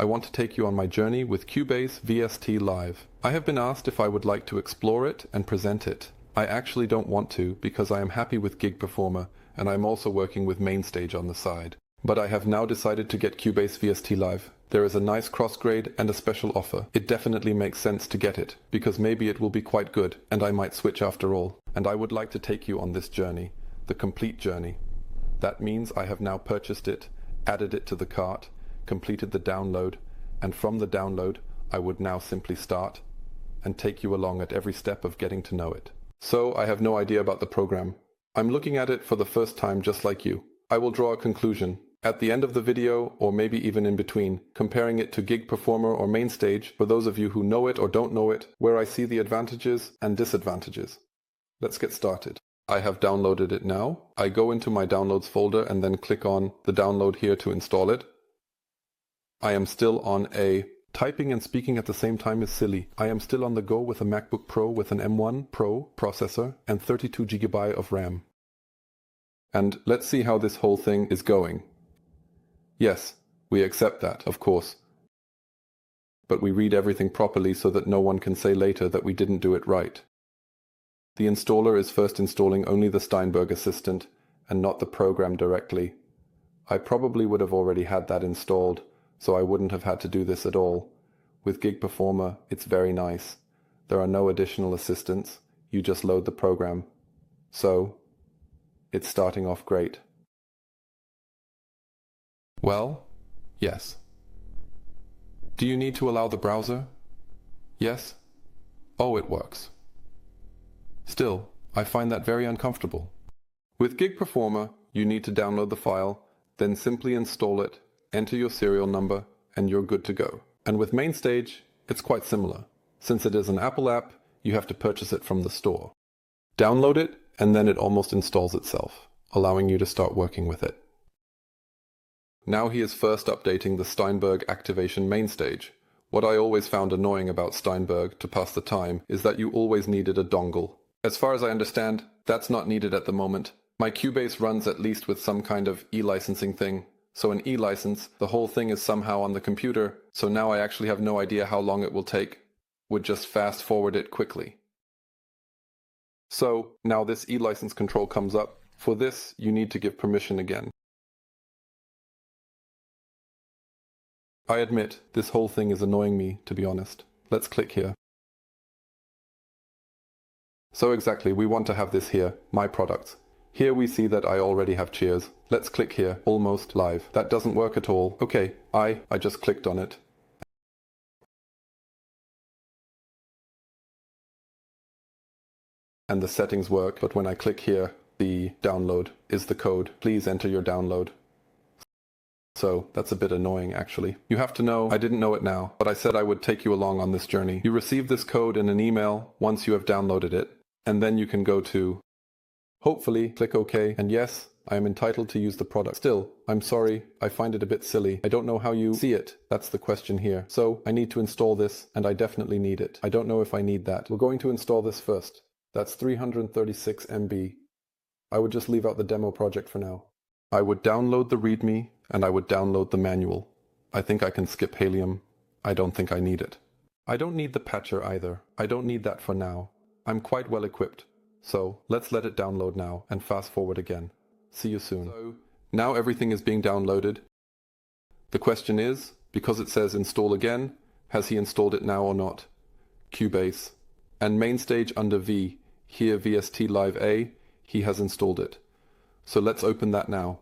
I want to take you on my journey with Cubase VST Live. I have been asked if I would like to explore it and present it. I actually don't want to because I am happy with Gig Performer and I'm also working with Mainstage on the side. But I have now decided to get Cubase VST Live. There is a nice cross-grade and a special offer. It definitely makes sense to get it, because maybe it will be quite good, and I might switch after all. And I would like to take you on this journey, the complete journey. That means I have now purchased it, added it to the cart, completed the download, and from the download I would now simply start and take you along at every step of getting to know it. So I have no idea about the program. I'm looking at it for the first time just like you. I will draw a conclusion at the end of the video, or maybe even in between, comparing it to Gig Performer or Mainstage for those of you who know it or don't know it, where I see the advantages and disadvantages. Let's get started. I have downloaded it now. I go into my downloads folder and then click on the download here to install it. I am still on a typing and speaking at the same time is silly. I am still on the go with a MacBook Pro with an M1 Pro processor and 32 GB of RAM. And let's see how this whole thing is going. Yes, we accept that, of course. But we read everything properly so that no one can say later that we didn't do it right. The installer is first installing only the Steinberg Assistant and not the program directly. I probably would have already had that installed, so I wouldn't have had to do this at all. With Gig Performer, it's very nice. There are no additional assistants, you just load the program. So, it's starting off great. Well, yes. Do you need to allow the browser? Yes? Oh, it works. Still, I find that very uncomfortable. With Gig Performer, you need to download the file, then simply install it, enter your serial number, and you're good to go. And with Mainstage, it's quite similar. Since it is an Apple app, you have to purchase it from the store. Download it, and then it almost installs itself, allowing you to start working with it. Now he is first updating the Steinberg activation Mainstage. What I always found annoying about Steinberg to pass the time is that you always needed a dongle. As far as I understand, that's not needed at the moment. My Cubase runs at least with some kind of e-licensing thing. So an e-license, the whole thing is somehow on the computer, so now I actually have no idea how long it will take. Would just fast forward it quickly. So now this e-license control comes up. For this, you need to give permission again. I admit, this whole thing is annoying me, to be honest. Let's click here. So exactly, we want to have this here, My Products. Here we see that I already have Cheers. Let's click here, Almost Live. That doesn't work at all. Okay, I just clicked on it. And the settings work, but when I click here, the download is the code. Please enter your download. So that's a bit annoying actually. You have to know, I didn't know it now, but I said I would take you along on this journey. You receive this code in an email once you have downloaded it, and then you can go to, hopefully, click OK, and yes, I am entitled to use the product. Still, I'm sorry, I find it a bit silly. I don't know how you see it. That's the question here. So I need to install this, and I definitely need it. I don't know if I need that. We're going to install this first. That's 336 MB. I would just leave out the demo project for now. I would download the README, and I would download the manual. I think I can skip Helium. I don't think I need it. I don't need the patcher either. I don't need that for now. I'm quite well equipped. So let's let it download now and fast forward again. See you soon. So now everything is being downloaded. The question is, because it says install again, has he installed it now or not? Cubase. And Mainstage under V, here VST Live A, he has installed it. So let's open that now.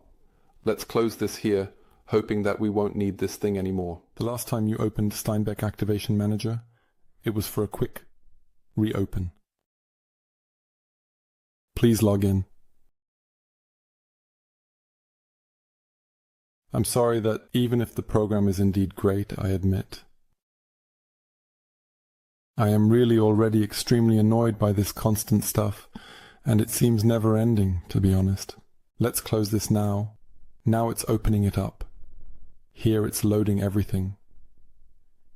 Let's close this here, hoping that we won't need this thing anymore. The last time you opened Steinberg Activation Manager, it was for a quick reopen. Please log in. I'm sorry that even if the program is indeed great, I admit, I am really already extremely annoyed by this constant stuff, and it seems never ending, to be honest. Let's close this now. Now it's opening it up. Here it's loading everything.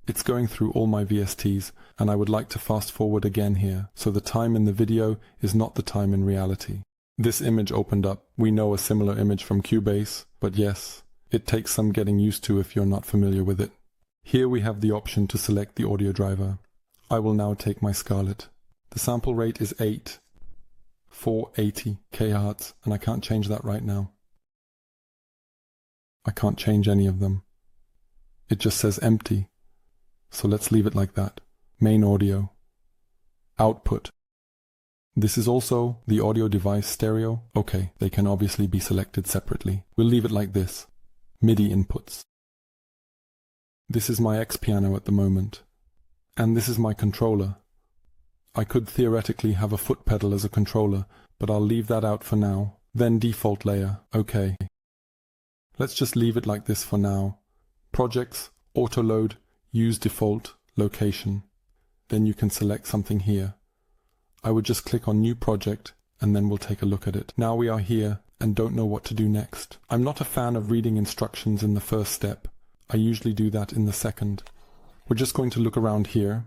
It's going through all my VSTs, and I would like to fast forward again here, so the time in the video is not the time in reality. This image opened up. We know a similar image from Cubase, but yes, it takes some getting used to if you're not familiar with it. Here we have the option to select the audio driver. I will now take my Scarlett. The sample rate is 480 kHz, and I can't change that right now. I can't change any of them. It just says empty. So let's leave it like that. Main audio. Output. This is also the audio device stereo. Okay, they can obviously be selected separately. We'll leave it like this. MIDI inputs. This is my X piano at the moment. And this is my controller. I could theoretically have a foot pedal as a controller, but I'll leave that out for now. Then default layer. Okay. Let's just leave it like this for now. Projects, auto load, use default, location. Then you can select something here. I would just click on new project and then we'll take a look at it. Now we are here and don't know what to do next. I'm not a fan of reading instructions in the first step. I usually do that in the second. We're just going to look around here.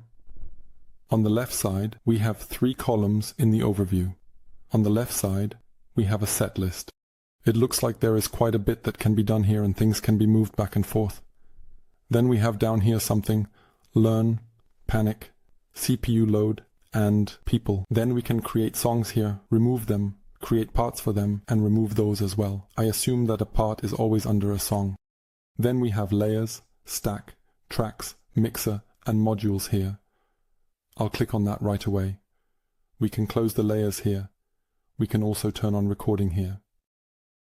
On the left side, we have 3 columns in the overview. On the left side, we have a set list. It looks like there is quite a bit that can be done here and things can be moved back and forth. Then we have down here something, learn, panic, CPU load, and people. Then we can create songs here, remove them, create parts for them, and remove those as well. I assume that a part is always under a song. Then we have layers, stack, tracks, mixer, and modules here. I'll click on that right away. We can close the layers here. We can also turn on recording here.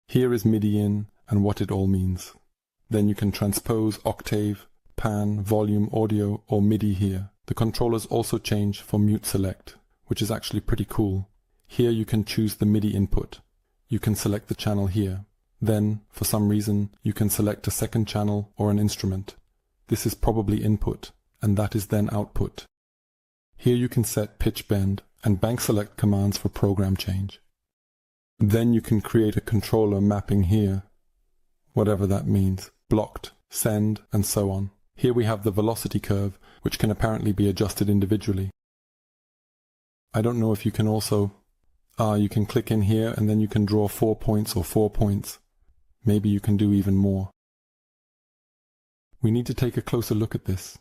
Here is MIDI in and what it all means. Then you can transpose, octave, pan, volume, audio, or MIDI here. The controllers also change for mute select, which is actually pretty cool. Here you can choose the MIDI input. You can select the channel here. Then, for some reason, you can select a second channel or an instrument. This is probably input, and that is then output. Here you can set pitch bend and bank select commands for program change. Then you can create a controller mapping here, whatever that means, blocked, send, and so on. Here we have the velocity curve, which can apparently be adjusted individually. I don't know if you can also... you can click in here and then you can draw 4 points or 4 points. Maybe you can do even more. We need to take a closer look at this.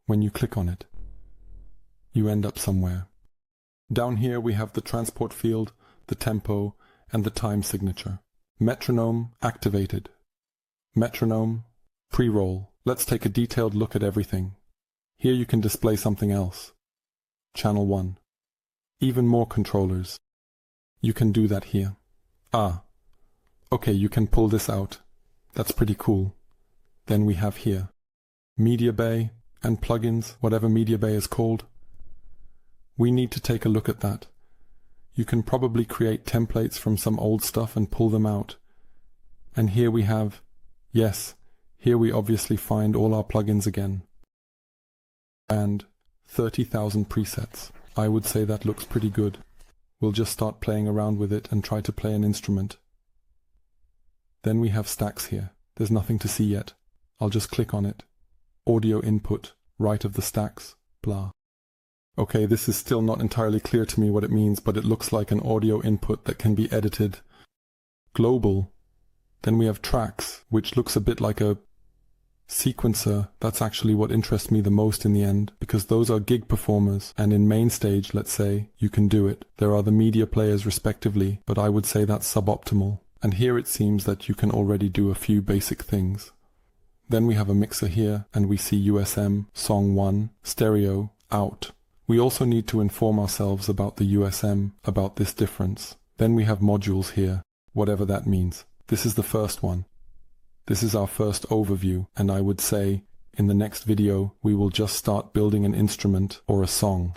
When you click on it, you end up somewhere. Down here we have the transport field, the tempo, and the time signature. Metronome activated. Metronome, pre-roll. Let's take a detailed look at everything. Here you can display something else. Channel 1. Even more controllers. You can do that here. Okay, you can pull this out. That's pretty cool. Then we have here Media Bay and plugins, whatever Media Bay is called. We need to take a look at that. You can probably create templates from some old stuff and pull them out. And here we have, yes, here we obviously find all our plugins again. And 30,000 presets. I would say that looks pretty good. We'll just start playing around with it and try to play an instrument. Then we have stacks here. There's nothing to see yet. I'll just click on it. Audio input, right of the stacks, blah. Okay, this is still not entirely clear to me what it means, but it looks like an audio input that can be edited. Global. Then we have tracks, which looks a bit like a sequencer. That's actually what interests me the most in the end, because those are gig performers, and in Mainstage, let's say, you can do it. There are the media players respectively, but I would say that's suboptimal. And here it seems that you can already do a few basic things. Then we have a mixer here, and we see USM, song 1, stereo, out. We also need to inform ourselves about the USM, about this difference. Then we have modules here, whatever that means. This is the first one. This is our first overview, and I would say, in the next video, we will just start building an instrument or a song.